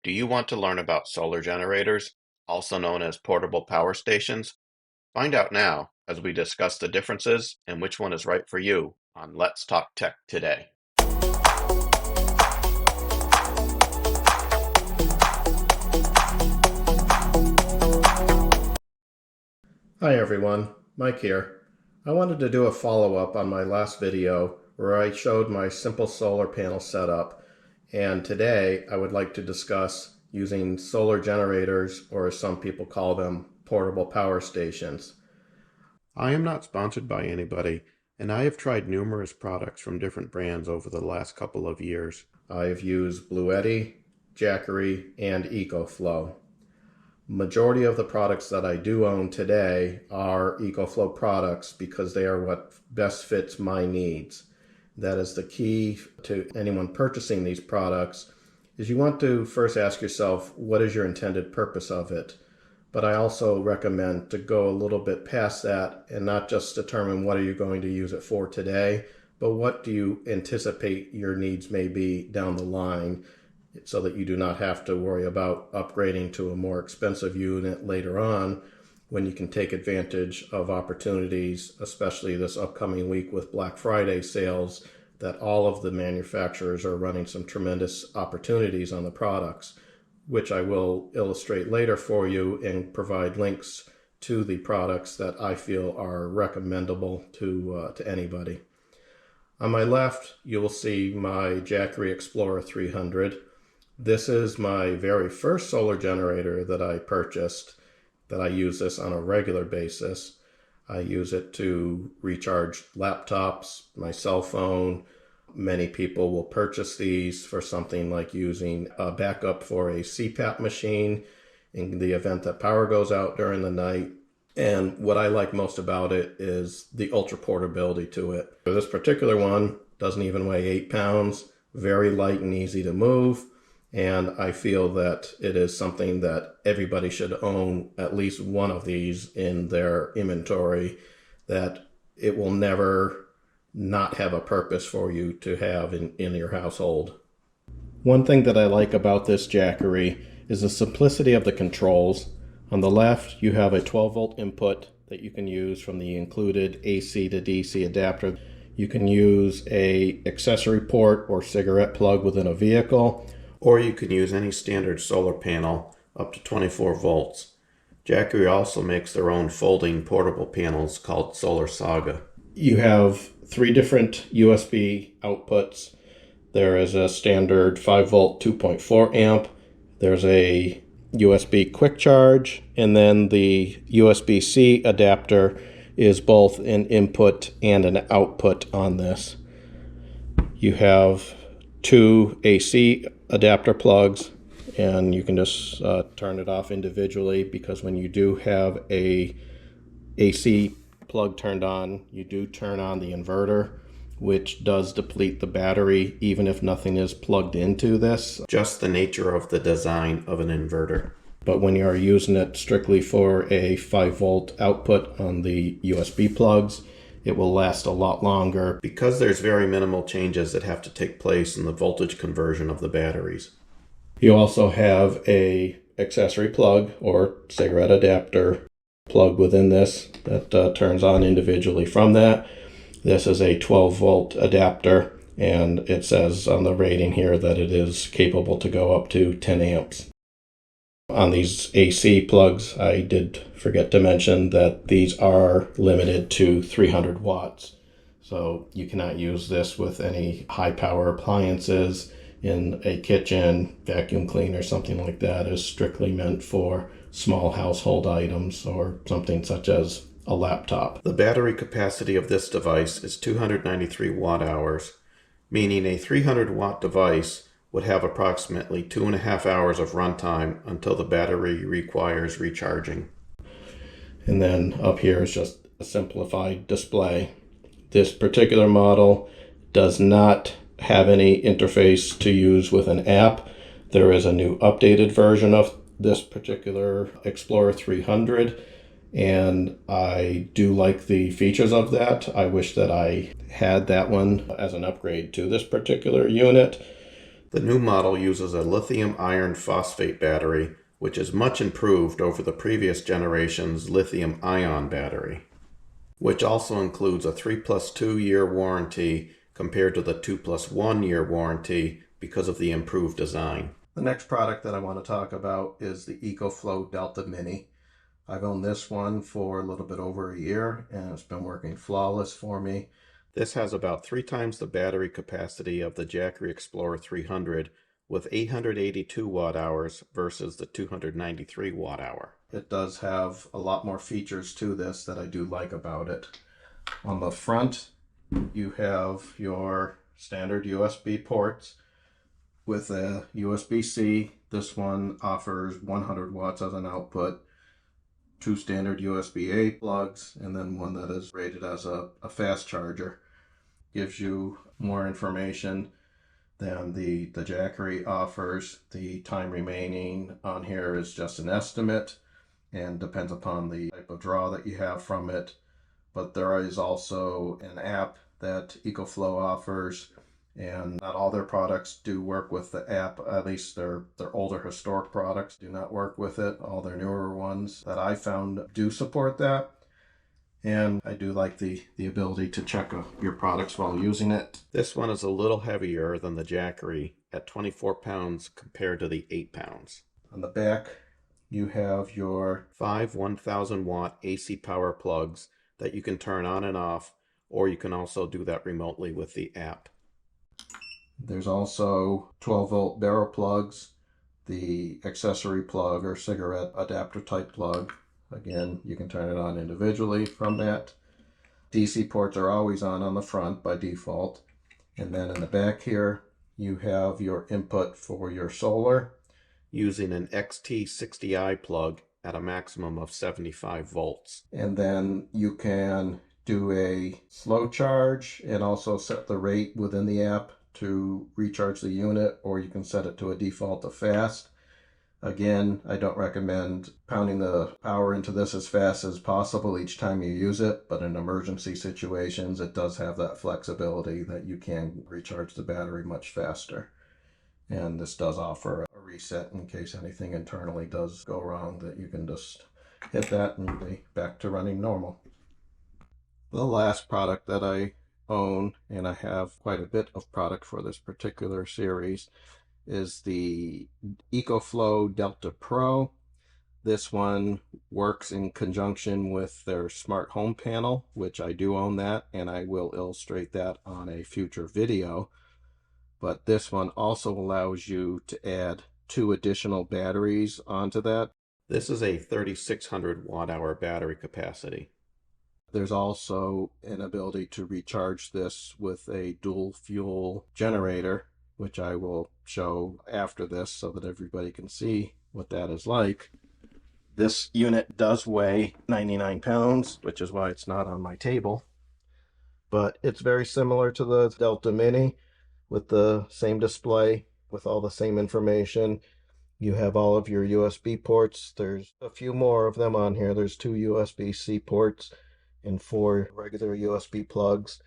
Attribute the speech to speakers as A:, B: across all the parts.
A: Do you want to learn about solar generators, also known as portable power stations? Find out now as we discuss the differences and which one is right for you on Let's Talk Tech today.
B: Hi everyone, Mike here. I wanted to do a follow-up on my last video where I showed my simple solar panel setup, and today I would like to discuss using solar generators, or as some people call them, portable power stations. I am not sponsored by anybody, and I have tried numerous products from different brands over the last couple of years. I have used Bluetti, Jackery, and EcoFlow. Majority of the products that I do own today are EcoFlow products because they are what best fits my needs. That is the key to anyone purchasing these products, is you want to first ask yourself, what is your intended purpose of it? But I also recommend to go a little bit past that and not just determine what are you going to use it for today, but what do you anticipate your needs may be down the line, so that you do not have to worry about upgrading to a more expensive unit later on when you can take advantage of opportunities, especially this upcoming week with Black Friday sales, that all of the manufacturers are running some tremendous opportunities on the products, which I will illustrate later for you and provide links to the products that I feel are recommendable to anybody. On my left, you will see my Jackery Explorer 300. This is my very first solar generator that I purchased, that I use this on a regular basis. I use it to recharge laptops, my cell phone. Many people will purchase these for something like using a backup for a CPAP machine in the event that power goes out during the night. And what I like most about it is the ultra portability to it. This particular one doesn't even weigh 8 pounds, very light and easy to move. And I feel that it is something that everybody should own at least one of these in their inventory, that it will never not have a purpose for you to have in your household. One thing that I like about this Jackery is the simplicity of the controls. On the left, you have a 12-volt input that you can use from the included AC to DC adapter. You can use an accessory port or cigarette plug within a vehicle, or you can use any standard solar panel up to 24 volts. Jackery also makes their own folding portable panels called Solar Saga. You have 3 different USB outputs. There is a standard 5 volt 2.4 amp. There's a USB quick charge, and then the USB-C adapter is both an input and an output on this. You have 2 AC adapter plugs, and you can just turn it off individually, because when you do have a AC plug turned on, you do turn on the inverter, which does deplete the battery even if nothing is plugged into this. Just the nature of the design of an inverter. But when you are using it strictly for a 5 volt output on the USB plugs, it will last a lot longer because there's very minimal changes that have to take place in the voltage conversion of the batteries. You also have a accessory plug or cigarette adapter plug within this that turns on individually from that. This is a 12 volt adapter, and it says on the rating here that it is capable to go up to 10 amps. On these AC plugs, I did forget to mention that these are limited to 300 watts. So you cannot use this with any high power appliances in a kitchen, vacuum cleaner, something like that. Is strictly meant for small household items or something such as a laptop. The battery capacity of this device is 293 watt hours, meaning a 300 watt device would have approximately 2.5 hours of runtime until the battery requires recharging. And then up here is just a simplified display. This particular model does not have any interface to use with an app. There is a new updated version of this particular Explorer 300, and I do like the features of that. I wish that I had that one as an upgrade to this particular unit. The new model uses a lithium iron phosphate battery, which is much improved over the previous generation's lithium ion battery, which also includes a 3+2 year warranty compared to the 2+1 year warranty because of the improved design. The next product that I want to talk about is the EcoFlow Delta Mini. I've owned this one for a little bit over a year and it's been working flawless for me. This has about 3 times the battery capacity of the Jackery Explorer 300 with 882 watt hours versus the 293 watt hour. It does have a lot more features to this that I do like about it. On the front, you have your standard USB ports with a USB-C. This one offers 100 watts as an output, 2 standard USB-A plugs, and then one that is rated as a fast charger. Gives you more information than the Jackery offers. The time remaining on here is just an estimate and depends upon the type of draw that you have from it. But there is also an app that EcoFlow offers, and not all their products do work with the app. At least their older historic products do not work with it. All their newer ones that I found do support that. And I do like the ability to check your products while using it. This one is a little heavier than the Jackery at 24 pounds compared to the 8 pounds. On the back, you have your 5 1000 watt AC power plugs that you can turn on and off, or you can also do that remotely with the app. There's also 12 volt barrel plugs, the accessory plug or cigarette adapter type plug. Again, you can turn it on individually from that. DC ports are always on the front by default. And then in the back here, you have your input for your solar using an XT60i plug at a maximum of 75 volts. And then you can do a slow charge and also set the rate within the app to recharge the unit, or you can set it to a default of fast. Again, I don't recommend pounding the power into this as fast as possible each time you use it, but in emergency situations, it does have that flexibility that you can recharge the battery much faster. And this does offer a reset in case anything internally does go wrong, that you can just hit that and be back to running normal. The last product that I own, and I have quite a bit of product for this particular series, is the EcoFlow Delta Pro. This one works in conjunction with their smart home panel, which I do own that, and I will illustrate that on a future video. But this one also allows you to add 2 additional batteries onto that. This is a 3600 watt hour battery capacity. There's also an ability to recharge this with a dual fuel generator, which I will show after this so that everybody can see what that is like. This unit does weigh 99 pounds, which is why it's not on my table. But it's very similar to the Delta Mini with the same display, with all the same information. You have all of your USB ports. There's a few more of them on here. There's 2 USB-C ports and 4 regular USB plugs.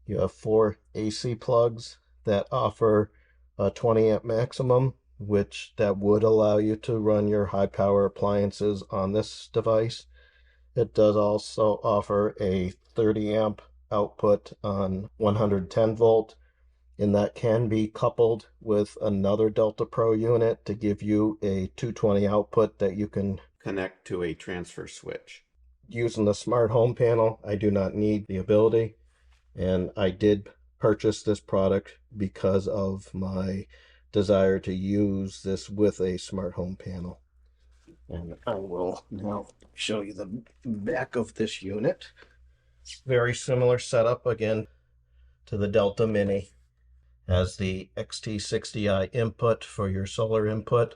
B: You have 4 AC plugs that offer a 20 amp maximum, which that would allow you to run your high power appliances on this device. It does also offer a 30 amp output on 110 volt, and that can be coupled with another Delta Pro unit to give you a 220 output that you can connect to a transfer switch. Using the smart home panel, I do not need the ability, and I did purchase this product because of my desire to use this with a smart home panel. And I will now show you the back of this unit. Very similar setup again to the Delta Mini. Has the XT60i input for your solar input.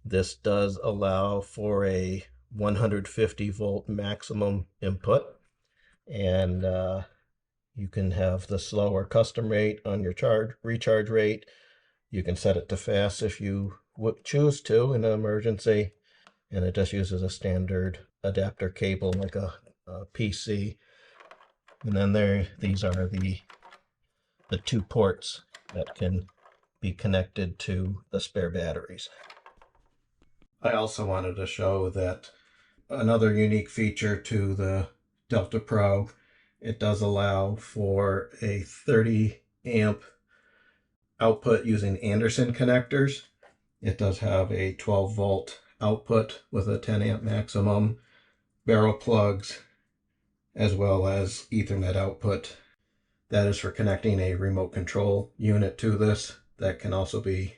B: This does allow for a 150 volt maximum input, and you can have the slower custom rate on your recharge rate. You can set it to fast if you would choose to in an emergency, and it just uses a standard adapter cable like a PC. And then these are the 2 ports that can be connected to the spare batteries. I also wanted to show that another unique feature to the Delta Pro, it does allow for a 30 amp output using Anderson connectors. It does have a 12 volt output with a 10 amp maximum, barrel plugs, as well as Ethernet output. That is for connecting a remote control unit to this. That can also be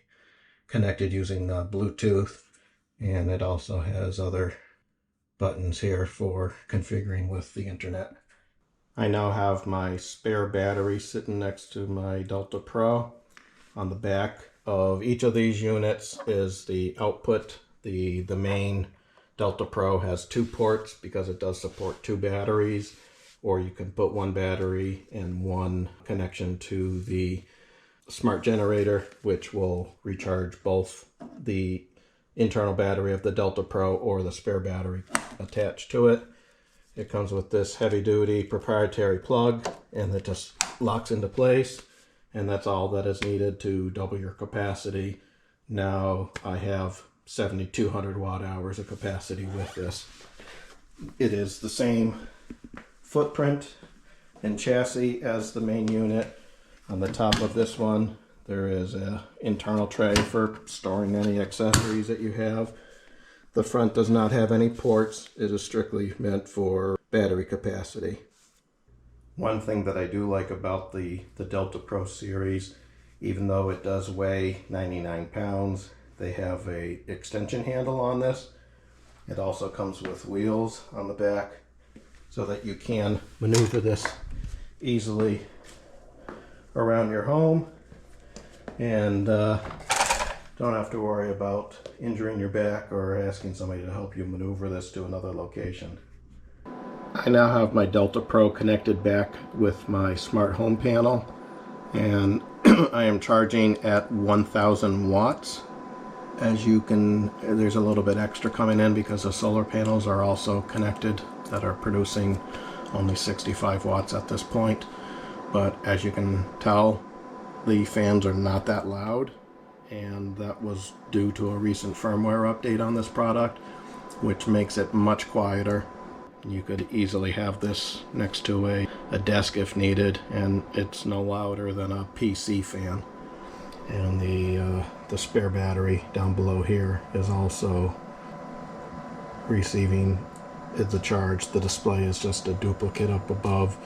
B: connected using Bluetooth, and it also has other buttons here for configuring with the internet. I now have my spare battery sitting next to my Delta Pro. On the back of each of these units is the output. The main Delta Pro has 2 ports because it does support 2 batteries, or you can put 1 battery and 1 connection to the smart generator, which will recharge both the internal battery of the Delta Pro or the spare battery attached to it. It comes with this heavy-duty proprietary plug, and it just locks into place, and that's all that is needed to double your capacity. Now I have 7,200 watt hours of capacity with this. It is the same footprint and chassis as the main unit. On the top of this one, there is an internal tray for storing any accessories that you have. The front does not have any ports. It is strictly meant for battery capacity. One thing that I do like about the Delta Pro series, even though it does weigh 99 pounds, they have a extension handle on this. It also comes with wheels on the back so that you can maneuver this easily around your home and don't have to worry about injuring your back or asking somebody to help you maneuver this to another location. I now have my Delta Pro connected back with my smart home panel, and I am charging at 1,000 watts. As you can, there's a little bit extra coming in because the solar panels are also connected that are producing only 65 watts at this point. But as you can tell, the fans are not that loud, and that was due to a recent firmware update on this product, which makes it much quieter. You could easily have this next to a desk if needed, and it's no louder than a PC fan. And the spare battery down below here is also receiving the charge. The display is just a duplicate up above.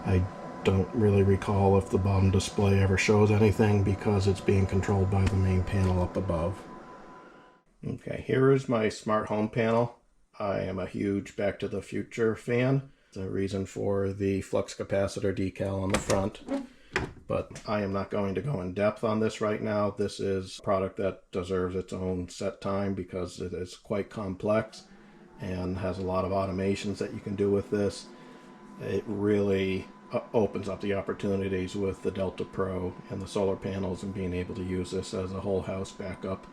B: I don't really recall if the bottom display ever shows anything because it's being controlled by the main panel up above. Okay, here is my smart home panel. I am a huge Back to the Future fan. The reason for the flux capacitor decal on the front. But I am not going to go in depth on this right now. This is a product that deserves its own set time because it is quite complex and has a lot of automations that you can do with this. It really opens up the opportunities with the Delta Pro and the solar panels and being able to use this as a whole house backup.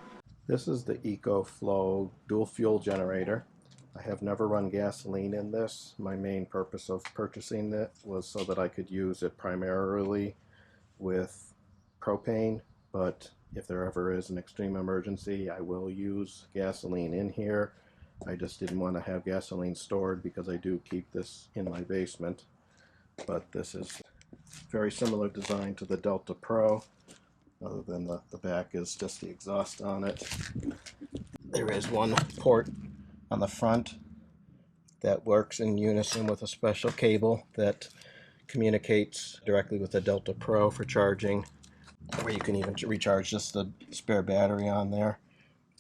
B: This is the EcoFlow dual fuel generator. I have never run gasoline in this. My main purpose of purchasing it was so that I could use it primarily with propane, but if there ever is an extreme emergency, I will use gasoline in here. I just didn't want to have gasoline stored because I do keep this in my basement. But this is very similar design to the Delta Pro, other than the back is just the exhaust on it. There is one port on the front that works in unison with a special cable that communicates directly with the Delta Pro for charging, where you can even recharge just the spare battery on there.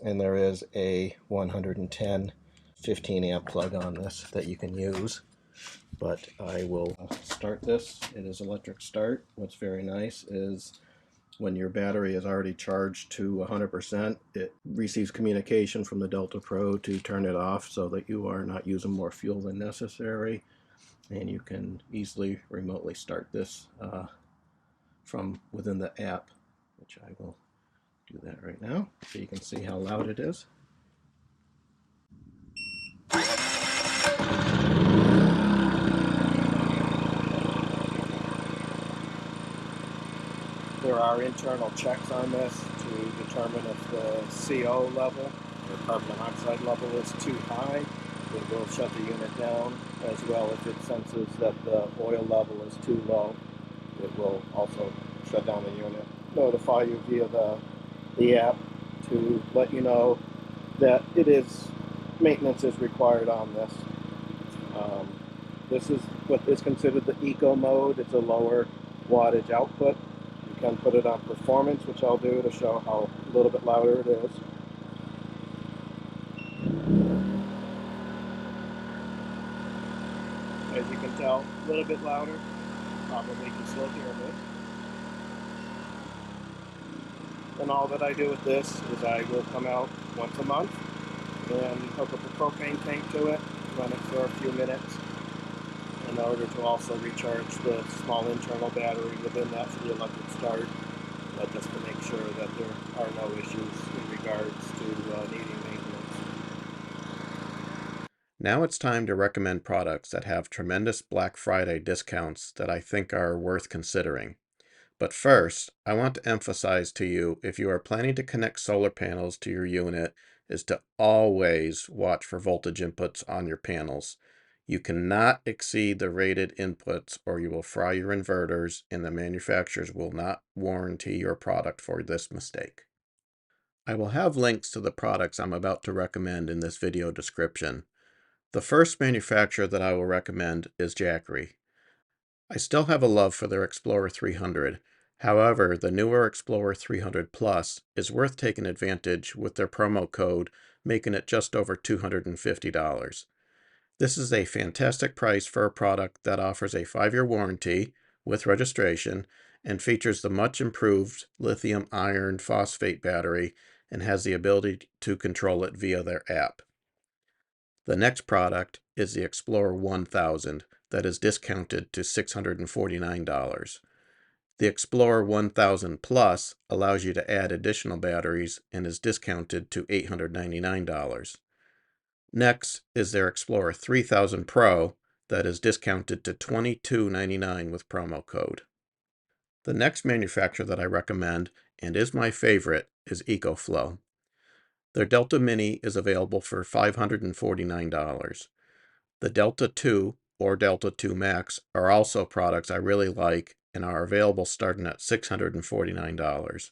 B: And there is a 110 15 amp plug on this that you can use. But I will start this. It is electric start. What's very nice is when your battery is already charged to 100%, it receives communication from the Delta Pro to turn it off so that you are not using more fuel than necessary. And you can easily remotely start this from within the app, which I will do that right now so you can see how loud it is. There are internal checks on this to determine if the CO level, the carbon monoxide level, is too high. It will shut the unit down, as well if it senses that the oil level is too low. It will also shut down the unit. Notify you via the app to let you know that maintenance is required on this. This is what is considered the eco mode. It's a lower wattage output. You can put it on performance, which I'll do to show how a little bit louder it is. As you can tell, a little bit louder. Probably can still hear me. And all that I do with this is I will come out once a month and hook up a propane tank to it, run it for a few minutes in order to also recharge the small internal battery within that for the electric start, just to make sure that there are no issues in regards to needing maintenance. Now it's time to recommend products that have tremendous Black Friday discounts that I think are worth considering. But first, I want to emphasize to you, if you are planning to connect solar panels to your unit, is to always watch for voltage inputs on your panels. You cannot exceed the rated inputs or you will fry your inverters, and the manufacturers will not warranty your product for this mistake. I will have links to the products I'm about to recommend in this video description. The first manufacturer that I will recommend is Jackery. I still have a love for their Explorer 300. However, the newer Explorer 300 Plus is worth taking advantage with their promo code, making it just over $250. This is a fantastic price for a product that offers a 5-year warranty with registration and features the much improved lithium iron phosphate battery and has the ability to control it via their app. The next product is the Explorer 1000 that is discounted to $649. The Explorer 1000 Plus allows you to add additional batteries and is discounted to $899. Next is their Explorer 3000 Pro that is discounted to $2299 with promo code. The next manufacturer that I recommend, and is my favorite, is EcoFlow. Their Delta Mini is available for $549. The Delta 2 or Delta 2 Max are also products I really like and are available starting at $649.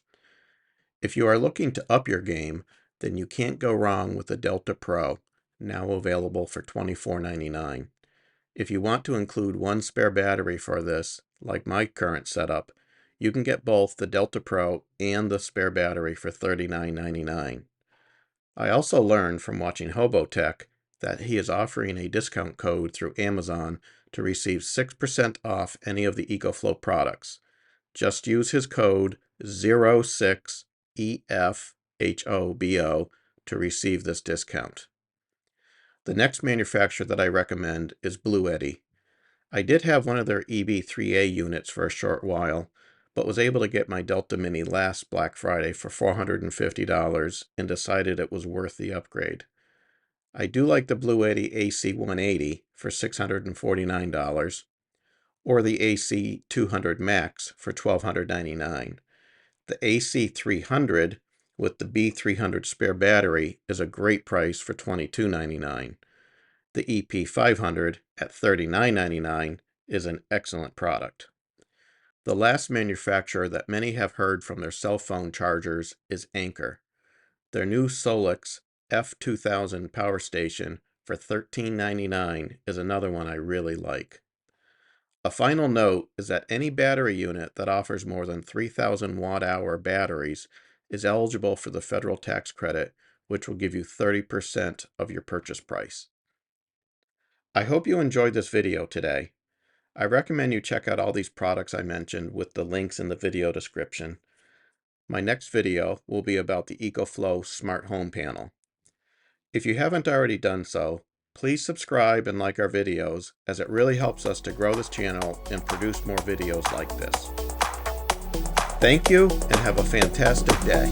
B: If you are looking to up your game, then you can't go wrong with the Delta Pro, now available for $24.99. If you want to include one spare battery for this, like my current setup, you can get both the Delta Pro and the spare battery for $39.99. I also learned from watching Hobotech that he is offering a discount code through Amazon to receive 6% off any of the EcoFlow products. Just use his code 06EFHOBO to receive this discount. The next manufacturer that I recommend is Bluetti. I did have one of their EB3A units for a short while, but was able to get my Delta Mini last Black Friday for $450 and decided it was worth the upgrade. I do like the Bluetti AC180 for $649 or the AC200 Max for $1,299. The AC300 with the B300 spare battery is a great price for $22.99. The EP500 at $39.99 is an excellent product. The last manufacturer that many have heard from their cell phone chargers is Anker. Their new Solix F2000 power station for $13.99 is another one I really like. A final note is that any battery unit that offers more than 3,000 watt-hour batteries is eligible for the federal tax credit, which will give you 30% of your purchase price. I hope you enjoyed this video today. I recommend you check out all these products I mentioned with the links in the video description. My next video will be about the EcoFlow Smart Home Panel. If you haven't already done so, please subscribe and like our videos, as it really helps us to grow this channel and produce more videos like this. Thank you and have a fantastic day.